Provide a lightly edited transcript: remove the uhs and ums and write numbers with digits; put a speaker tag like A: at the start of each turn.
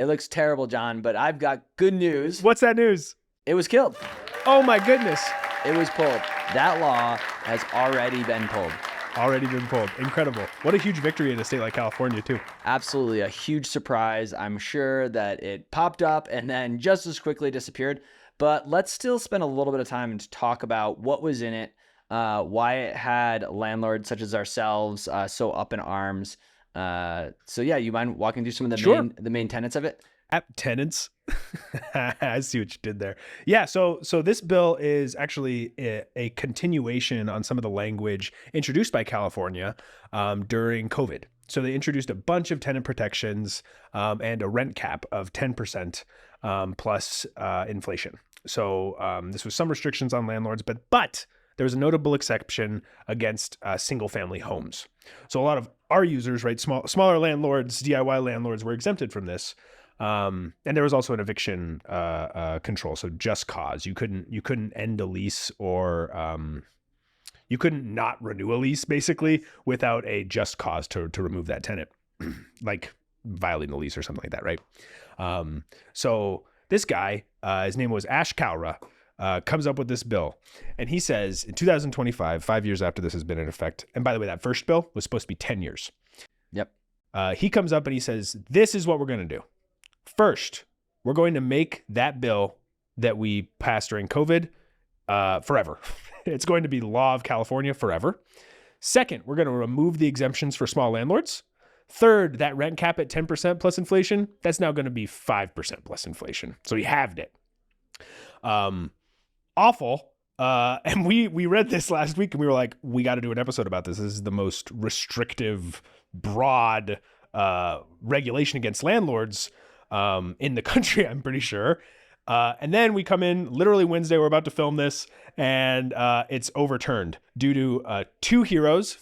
A: It looks terrible, John, but I've got good news.
B: What's that news?
A: It was killed.
B: Oh my goodness.
A: It was pulled. That law has already been pulled.
B: Already been pulled. Incredible. What a huge victory in a state like California, too.
A: Absolutely a huge surprise. I'm sure that it popped up and then just as quickly disappeared. But let's still spend a little bit of time to talk about what was in it, why it had landlords such as ourselves so up in arms. So yeah, you mind walking through some of the main tenets of it?
B: Tenants. I see what you did there. Yeah, so this bill is actually a continuation on some of the language introduced by California during COVID. So they introduced a bunch of tenant protections and a rent cap of 10% plus inflation. So this was some restrictions on landlords, but there was a notable exception against single-family homes. So a lot of our users, right, smaller landlords, DIY landlords, were exempted from this. And there was also an eviction control, so just cause. You couldn't end a lease or you couldn't not renew a lease basically without a just cause to remove that tenant, like violating the lease or something like that, right? So this guy, his name was Ash Kaura, comes up with this bill, and he says in 2025, 5 years after this has been in effect, and by the way, that first bill was supposed to be 10 years.
A: Yep.
B: He comes up and he says, this is what we're going to do. First, we're going to make that bill that we passed during COVID forever. It's going to be law of California forever. Second, we're going to remove the exemptions for small landlords. Third, that rent cap at 10% plus inflation, that's now going to be 5% plus inflation. So he halved it. Awful. And we read this last week and we were like, we got to do an episode about this. This is the most restrictive, broad regulation against landlords in the country, I'm pretty sure. And then we come in literally Wednesday, we're about to film this, and it's overturned due to two heroes,